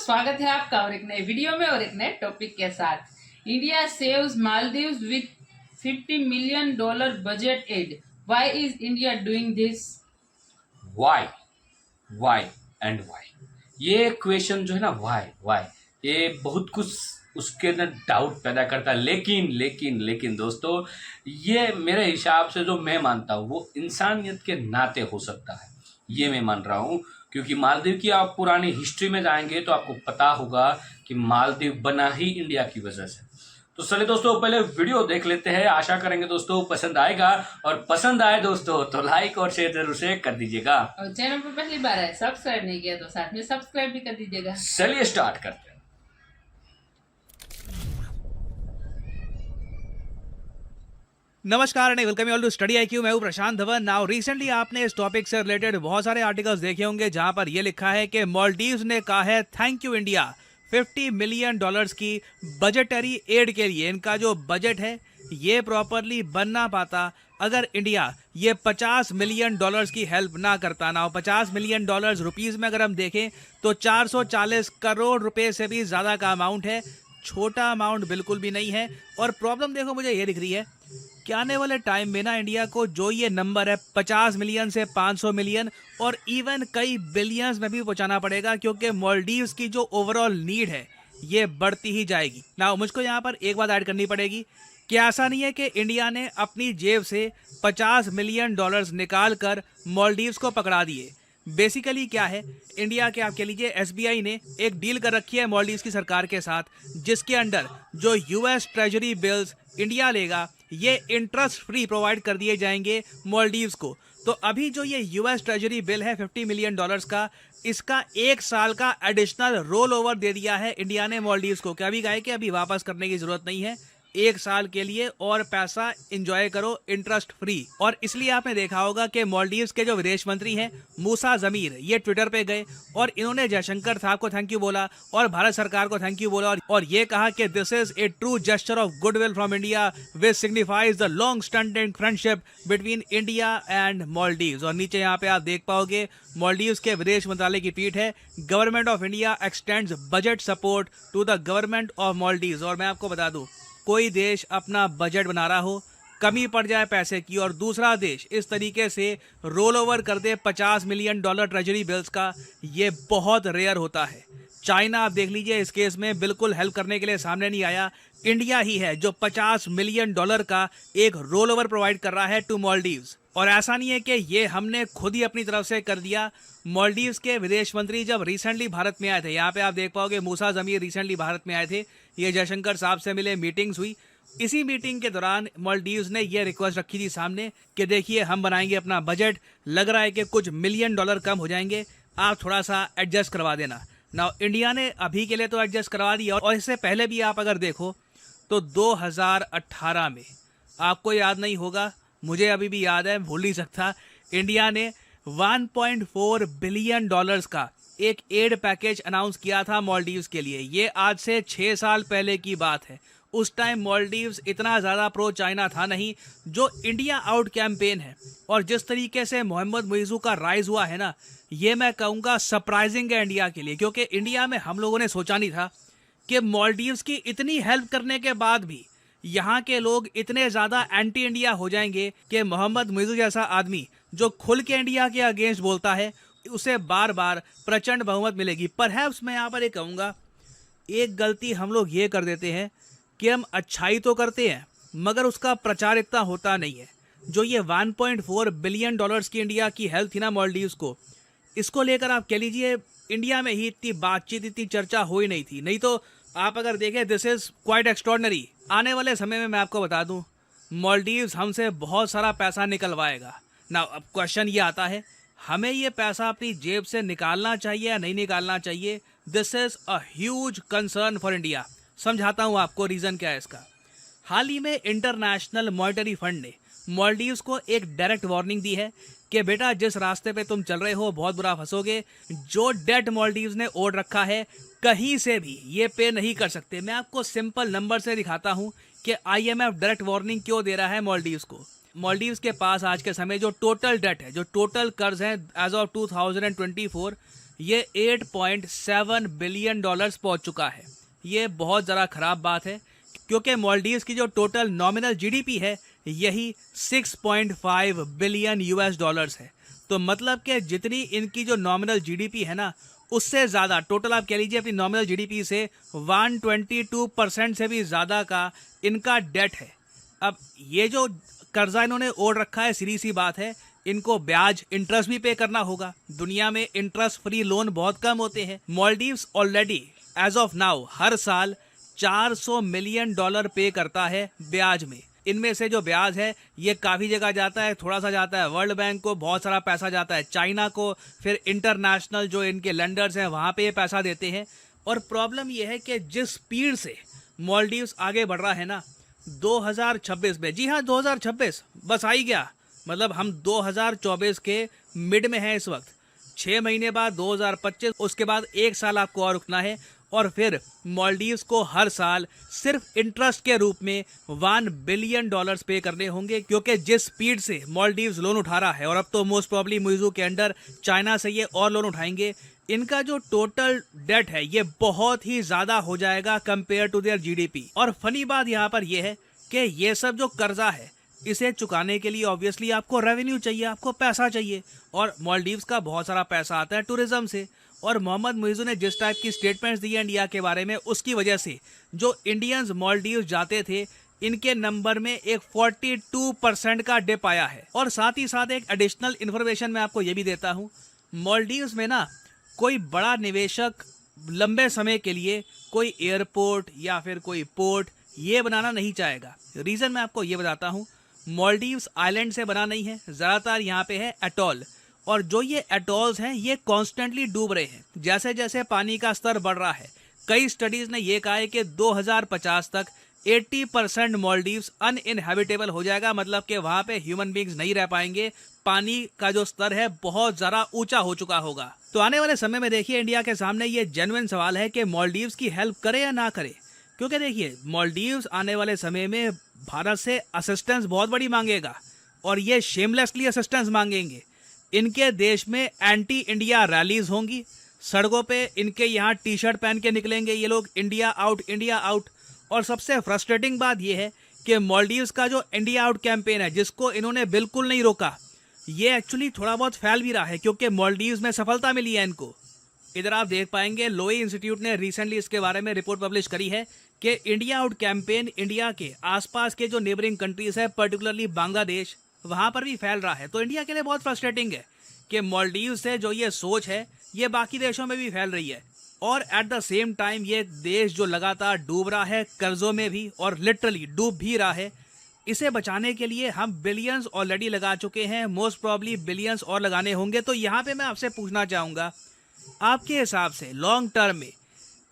स्वागत है आपका और एक नए वीडियो में और एक नए टॉपिक के साथ। India saves Maldives with $50 million budget aid. Why is India doing this? Why why and why, ये क्वेश्चन जो है ना, वाई ये बहुत कुछ उसके अंदर डाउट पैदा करता है। लेकिन दोस्तों, ये मेरे हिसाब से जो मैं मानता हूँ वो इंसानियत के नाते हो सकता है, ये मैं मान रहा हूँ। क्योंकि मालदीव की आप पुरानी हिस्ट्री में जाएंगे तो आपको पता होगा कि मालदीव बना ही इंडिया की वजह से। तो चलिए दोस्तों, पहले वीडियो देख लेते हैं। आशा करेंगे दोस्तों पसंद आएगा, और पसंद आए दोस्तों तो लाइक और शेयर जरूर से कर दीजिएगा। और चैनल पर पहली बार है, सब्सक्राइब नहीं किया तो साथ में सब्सक्राइब भी कर दीजिएगा। चलिए स्टार्ट करते हैं। नमस्कार and welcome you all to Study IQ. मैं हूं प्रशांत धवन। नाउ रिसेंटली आपने इस टॉपिक से रिलेटेड बहुत सारे आर्टिकल्स देखे होंगे जहां पर यह लिखा है कि मालदीव्स ने कहा है थैंक यू इंडिया $50 मिलियन की बजटरी एड के लिए। इनका जो बजट है ये प्रॉपरली बन ना पाता अगर इंडिया ये $50 मिलियन की हेल्प ना करता ना। $50 मिलियन रुपीस में अगर हम देखें तो 440 करोड़ रुपए से भी ज़्यादा का अमाउंट है। छोटा अमाउंट बिल्कुल भी नहीं है। और प्रॉब्लम देखो मुझे ये दिख रही है कि आने वाले टाइम में ना इंडिया को जो ये नंबर है 50 मिलियन से 500 मिलियन और इवन कई बिलियंस में भी पहुंचाना पड़ेगा, क्योंकि मालदीव्स की जो ओवरऑल नीड है ये बढ़ती ही जाएगी। ना मुझको यहाँ पर एक बात ऐड करनी पड़ेगी कि ऐसा नहीं है कि इंडिया ने अपनी जेब से $50 मिलियन निकाल कर मालदीव्स को पकड़ा दिए। बेसिकली क्या है, इंडिया के आप कह लीजिए एसबीआई ने एक डील कर रखी है मालदीव्स की सरकार के साथ, जिसके अंडर जो यूएस ट्रेजरी बिल्स इंडिया लेगा ये इंटरेस्ट फ्री प्रोवाइड कर दिए जाएंगे मालदीव्स को। तो अभी जो ये यूएस ट्रेजरी बिल है $50 मिलियन का, इसका 1 साल का एडिशनल रोल ओवर दे दिया है इंडिया ने मालदीव्स को। क्या अभी कहा है कि अभी वापस करने की जरूरत नहीं है, 1 साल के लिए और पैसा एंजॉय करो इंटरेस्ट फ्री। और इसलिए आपने देखा होगा कि मालदीव्स के जो विदेश मंत्री हैं मूसा जमीर, ये ट्विटर पे गए और इन्होंने जयशंकर साहब को थैंक यू बोला और भारत सरकार को थैंक यू बोला और ये कहा कि this is a true gesture of goodwill from India which signifies the long standing friendship between India and Maldives. और नीचे यहाँ पे आप देख पाओगे मालदीव्स के विदेश मंत्रालय की ट्वीट है, government of India extends budget support to the government of Maldives. और मैं आपको बता दूं, कोई देश अपना बजट बना रहा हो, कमी पड़ जाए पैसे की और दूसरा देश इस तरीके से रोल ओवर कर दे $50 मिलियन ट्रेजरी बिल्स का, ये बहुत रेयर होता है। चाइना आप देख लीजिए इस केस में बिल्कुल हेल्प करने के लिए सामने नहीं आया। इंडिया ही है जो $50 मिलियन का एक रोल ओवर प्रोवाइड कर रहा है टू मालदीव्स। और ऐसा नहीं है कि ये हमने खुद ही अपनी तरफ से कर दिया। मालदीव्स के विदेश मंत्री जब रिसेंटली भारत में आए थे, यहाँ पे आप देख पाओगे मूसा जमीर रिसेंटली भारत में आए थे, ये जयशंकर साहब से मिले, मीटिंग्स हुई। इसी मीटिंग के दौरान मालदीव्स ने यह रिक्वेस्ट रखी थी सामने कि देखिए हम बनाएंगे अपना बजट, लग रहा है कि कुछ मिलियन डॉलर कम हो जाएंगे, आप थोड़ा सा एडजस्ट करवा देना। ना इंडिया ने अभी के लिए तो एडजस्ट करवा दिया। और इससे पहले भी आप अगर देखो तो 2018 में, आपको याद नहीं होगा, मुझे अभी भी याद है, भूल नहीं सकता, इंडिया ने $1.4 बिलियन का एक एड पैकेज अनाउंस किया था मालदीव्स के लिए। ये आज से 6 साल पहले की बात है। उस टाइम मालदीव्स इतना ज़्यादा प्रो चाइना था नहीं। जो इंडिया आउट कैंपेन है और जिस तरीके से मोहम्मद मुइज़ू का राइज हुआ है ना, ये मैं कहूँगा सरप्राइजिंग है इंडिया के लिए, क्योंकि इंडिया में हम लोगों ने सोचा नहीं था कि मालदीव्स की इतनी हेल्प करने के बाद भी यहाँ के लोग इतने ज़्यादा एंटी इंडिया हो जाएंगे कि मोहम्मद मुइज़ू जैसा आदमी जो खुल के इंडिया के अगेंस्ट बोलता है, उसे बार बार प्रचंड बहुमत मिलेगी। परहैप्स मैं यहाँ पर एक कहूँगा, एक गलती हम लोग ये कर देते हैं कि हम अच्छाई तो करते हैं मगर उसका प्रचार इतना होता नहीं है। जो ये $1.4 बिलियन की इंडिया की हेल्प थी ना मालदीव्स को, इसको लेकर आप कह लीजिए इंडिया में ही इतनी बातचीत, इतनी चर्चा हो ही नहीं थी। नहीं तो आप अगर देखें, दिस इज़ क्वाइट एक्स्ट्रॉर्डनरी। आने वाले समय में मैं आपको बता दूं, मालदीव्स हमसे बहुत सारा पैसा निकलवाएगा ना। अब क्वेश्चन ये आता है, हमें ये पैसा अपनी जेब से निकालना चाहिए या नहीं निकालना चाहिए? This is a huge concern for India. समझाता हूँ आपको रीज़न क्या है इसका। हाल ही में इंटरनेशनल मॉनेटरी फंड ने मालदीव्स को एक डायरेक्ट वार्निंग दी है कि बेटा जिस रास्ते पे तुम चल रहे हो बहुत बुरा फंसोगे। जो डेट मालदीव्स ने ओढ़ रखा है कहीं से भी ये पे नहीं कर सकते। मैं आपको सिंपल नंबर से दिखाता हूँ कि आईएमएफ डायरेक्ट वार्निंग क्यों दे रहा है मालदीव्स को। मालदीव्स के पास आज के समय जो टोटल डेट है, जो टोटल कर्ज है एज ऑफ 2024, ये 8.7 बिलियन डॉलर्स पहुंच चुका है। ये बहुत ज़रा ख़राब बात है, क्योंकि मालदीव्स की जो टोटल नॉमिनल जीडीपी है यही 6.5 बिलियन यूएस डॉलर्स है। तो मतलब कि जितनी इनकी जो नॉमिनल जीडीपी है ना, उससे ज़्यादा टोटल आप कह लीजिए अपनी नॉमिनल जीडीपी से 122% से भी ज़्यादा का इनका डेट है। अब ये जो कर्जा इन्होंने ओढ़ रखा है, सीधी सी बात है, इनको ब्याज इंटरेस्ट भी पे करना होगा। दुनिया में इंटरेस्ट फ्री लोन बहुत कम होते हैं। Maldives already as of now हर साल 400 मिलियन डॉलर पे करता है ब्याज में। इनमें से जो ब्याज है ये काफ़ी जगह जाता है, थोड़ा सा जाता है वर्ल्ड बैंक को, बहुत सारा पैसा जाता है चाइना को, फिर इंटरनेशनल जो इनके लेंडर्स हैं वहाँ पे ये पैसा देते हैं। और प्रॉब्लम ये है कि जिस स्पीड से मालदीव्स आगे बढ़ रहा है ना 2026 में, जी हाँ 2026 बस आ ही गया, मतलब हम 2024 के मिड में हैं इस वक्त। 6 महीने बाद 2025, उसके बाद 1 साल आपको और रुकना है और फिर मालदीव्स को हर साल सिर्फ इंटरेस्ट के रूप में 1 बिलियन डॉलर्स पे करने होंगे, क्योंकि जिस स्पीड से मालदीव्स लोन उठा रहा है, और अब तो मोस्ट प्रॉब्ली मुइज़ू के अंडर चाइना से ये और लोन उठाएंगे, इनका जो टोटल डेट है ये बहुत ही ज़्यादा हो जाएगा कंपेयर टू देयर जीडीपी। और फनी बात यहाँ पर यह है कि ये सब जो कर्जा है इसे चुकाने के लिए ऑब्वियसली आपको रेवेन्यू चाहिए, आपको पैसा चाहिए, और मालदीव्स का बहुत सारा पैसा आता है टूरिज्म से। और मोहम्मद मुइज़ू ने जिस टाइप की स्टेटमेंट्स दी है इंडिया के बारे में, उसकी वजह से जो इंडियंस मालदीव्स जाते थे इनके नंबर में एक 42% का डिप आया है। और साथ ही साथ एक एडिशनल इन्फॉर्मेशन मैं आपको ये भी देता हूँ, मालदीव्स में ना कोई बड़ा निवेशक लंबे समय के लिए कोई एयरपोर्ट या फिर कोई पोर्ट ये बनाना नहीं चाहेगा। रीज़न मैं आपको ये बताता हूँ, मालदीव्स आइलैंड से बना नहीं है, ज़्यादातर यहाँ पे है एटॉल, और जो ये एटॉल्स हैं ये कॉन्स्टेंटली डूब रहे हैं। जैसे जैसे पानी का स्तर बढ़ रहा है, कई स्टडीज़ ने ये कहा है कि 2050 तक 80% मालदीव्स अनइनहेबिटेबल हो जाएगा, मतलब कि वहाँ पे ह्यूमन बींग्स नहीं रह पाएंगे। पानी का जो स्तर है बहुत ज़्यादा ऊंचा हो चुका होगा। तो आने वाले समय में देखिए इंडिया के सामने ये जेन्युइन सवाल है कि मालदीव्स की हेल्प करे या ना करे, क्योंकि देखिए मालदीव्स आने वाले समय में भारत से असिस्टेंस बहुत बड़ी मांगेगा, और ये शेमलेसली असिस्टेंस मांगेंगे। इनके देश में एंटी इंडिया रैलीज होंगी, सड़कों पे इनके यहाँ टी शर्ट पहन के निकलेंगे ये लोग, इंडिया आउट इंडिया आउट। और सबसे फ्रस्ट्रेटिंग बात यह है कि मालदीव्स का जो इंडिया आउट कैंपेन है, जिसको इन्होंने बिल्कुल नहीं रोका, ये एक्चुअली थोड़ा बहुत फैल भी रहा है, क्योंकि मालदीव्स में सफलता मिली है इनको। इधर आप देख पाएंगे लोई इंस्टीट्यूट ने रिसेंटली इसके बारे में रिपोर्ट पब्लिश करी है कि इंडिया आउट कैंपेन इंडिया के आसपास के जो नेबरिंग कंट्रीज है, पर्टिकुलरली बांग्लादेश, वहाँ पर भी फैल रहा है। तो इंडिया के लिए बहुत फ्रस्ट्रेटिंग है कि मालदीव से जो ये सोच है ये बाकी देशों में भी फैल रही है, और एट द सेम टाइम ये देश जो लगातार डूब रहा है कर्जों में भी, और लिटरली डूब भी रहा है, इसे बचाने के लिए हम बिलियंस ऑलरेडी लगा चुके हैं, मोस्ट प्रॉब्ली बिलियंस और लगाने होंगे। तो यहाँ पे मैं आपसे पूछना चाहूँगा, आपके हिसाब से लॉन्ग टर्म में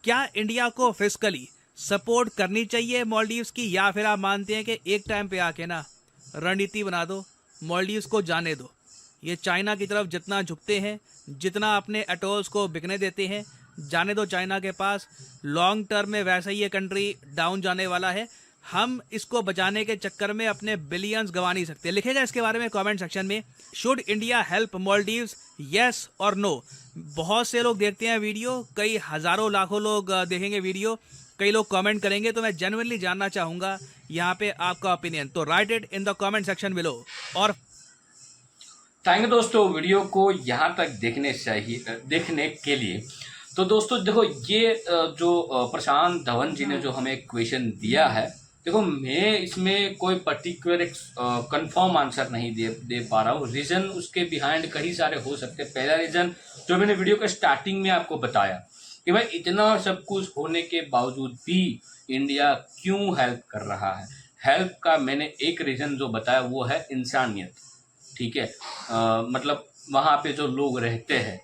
क्या इंडिया को फिस्कली सपोर्ट करनी चाहिए मालदीव्स की, या फिर आप मानते हैं कि एक टाइम पे आके ना रणनीति बना दो, मालदीव्स को जाने दो, ये चाइना की तरफ जितना झुकते हैं, जितना अपने एटॉल्स को बिकने देते हैं, जाने दो चाइना के पास, लॉन्ग टर्म में वैसे ही ये कंट्री डाउन जाने वाला है, हम इसको बचाने के चक्कर में अपने बिलियंस गंवा नहीं सकते। लिखेगा इसके बारे में कमेंट सेक्शन में, should India help Maldives, yes और नो। बहुत से लोग देखते हैं वीडियो, कई हज़ारों लाखों लोग देखेंगे वीडियो, कई लोग कमेंट करेंगे, तो मैं जेन्युइनली जानना चाहूँगा यहाँ पे आपका ओपिनियन, तो right it in the comment section below. और थैंक यू दोस्तों वीडियो को यहाँ तक देखने के लिए। तो दोस्तों देखो, ये जो प्रशांत धवन जी ने जो हमें क्वेश्चन दिया है, देखो मैं इसमें कोई पर्टिकुलर एक कंफर्म आंसर नहीं दे पा रहा हूँ। रीज़न उसके बिहाइंड कई सारे हो सकते हैं। पहला रीज़न जो मैंने वीडियो के स्टार्टिंग में आपको बताया कि भाई इतना सब कुछ होने के बावजूद भी इंडिया क्यों हेल्प कर रहा है। हेल्प का मैंने एक रीज़न जो बताया वो है इंसानियत, ठीक है। मतलब वहाँ पे जो लोग रहते हैं,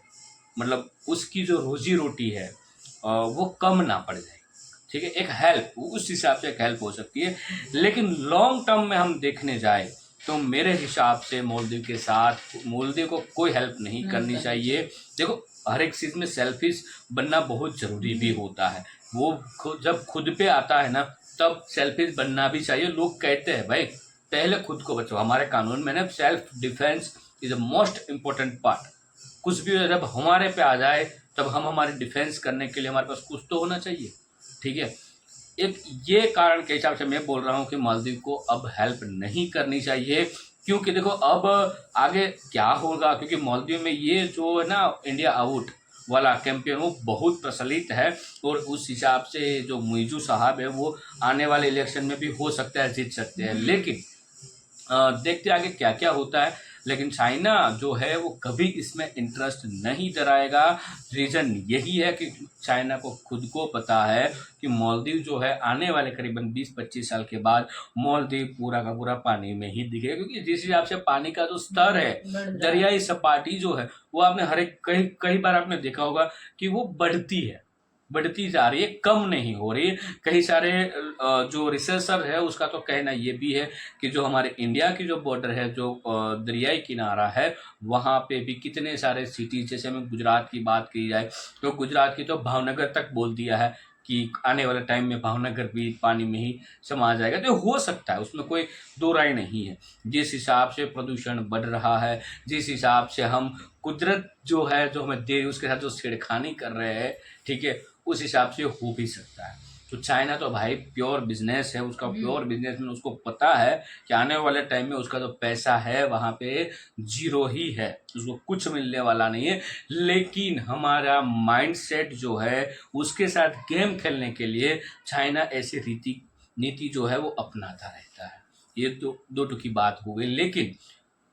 मतलब उसकी जो रोजी रोटी है वो कम ना पड़ जाए, ठीक है। एक हेल्प, उस हिसाब से एक हेल्प हो सकती है। लेकिन लॉन्ग टर्म में हम देखने जाए तो मेरे हिसाब से मालदीव के साथ मालदीव को कोई हेल्प नहीं करनी चाहिए। देखो हर एक चीज़ में सेल्फिश बनना बहुत ज़रूरी भी होता है। वो जब खुद पे आता है ना तब सेल्फिश बनना भी चाहिए। लोग कहते हैं भाई पहले खुद को बचाओ, हमारे कानून में ना self defence is the most important part, कुछ भी हो, जब हमारे पे आ जाए तब हम हमारे डिफेंस करने के लिए हमारे पास कुछ तो होना चाहिए, ठीक है। एक ये कारण के हिसाब से मैं बोल रहा हूँ कि मालदीव को अब हेल्प नहीं करनी चाहिए, क्योंकि देखो अब आगे क्या होगा, क्योंकि मालदीव में ये जो है ना इंडिया आउट वाला कैंपेन वो बहुत प्रचलित है, और उस हिसाब से जो मुइजू साहब है वो आने वाले इलेक्शन में भी हो सकता है जीत सकते हैं, लेकिन देखते आगे क्या क्या होता है। लेकिन चाइना जो है वो कभी इसमें इंटरेस्ट नहीं दिखाएगा। रीज़न यही है कि चाइना को खुद को पता है कि मालदीव जो है आने वाले करीबन 20-25 साल के बाद मालदीव पूरा का पूरा पानी में ही दिखेगा, क्योंकि जिस हिसाब से पानी का जो स्तर है, दरियाई सपाटी जो है वो आपने हर एक कई बार आपने देखा होगा कि वो बढ़ती जा रही है, कम नहीं हो रही। कई सारे जो रिसर्चर है उसका तो कहना ये भी है कि जो हमारे इंडिया की जो बॉर्डर है, जो दरियाई किनारा है, वहाँ पे भी कितने सारे सिटीज, जैसे हमें गुजरात की बात की जाए तो गुजरात की तो भावनगर तक बोल दिया है कि आने वाले टाइम में भावनगर भी पानी में ही समा जाएगा। तो हो सकता है, उसमें कोई दो राय नहीं है। जिस हिसाब से प्रदूषण बढ़ रहा है, जिस हिसाब से हम कुदरत जो है जो हमें दे उसके साथ जो छेड़खानी कर रहे हैं, ठीक है, उस हिसाब से हो भी सकता है। तो चाइना तो भाई प्योर बिजनेस है, उसका प्योर बिजनेस में उसको पता है कि आने वाले टाइम में उसका जो पैसा है वहाँ पे जीरो ही है, उसको कुछ मिलने वाला नहीं है। लेकिन हमारा माइंडसेट जो है उसके साथ गेम खेलने के लिए चाइना ऐसी नीति जो है वो अपनाता रहता है। ये तो दो टुकी बात हो गई। लेकिन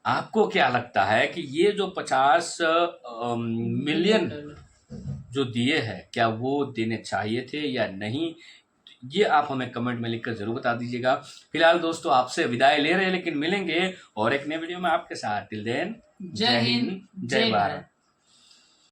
आपको क्या लगता है कि ये जो 50 मिलियन जो दिए हैं, क्या वो देने चाहिए थे या नहीं? ये आप हमें कमेंट में लिखकर जरूर बता दीजिएगा। फिलहाल दोस्तों आपसे विदाई ले रहे हैं, लेकिन मिलेंगे और एक नए वीडियो में आपके साथ। टिल देन, जय हिंद, जय भारत।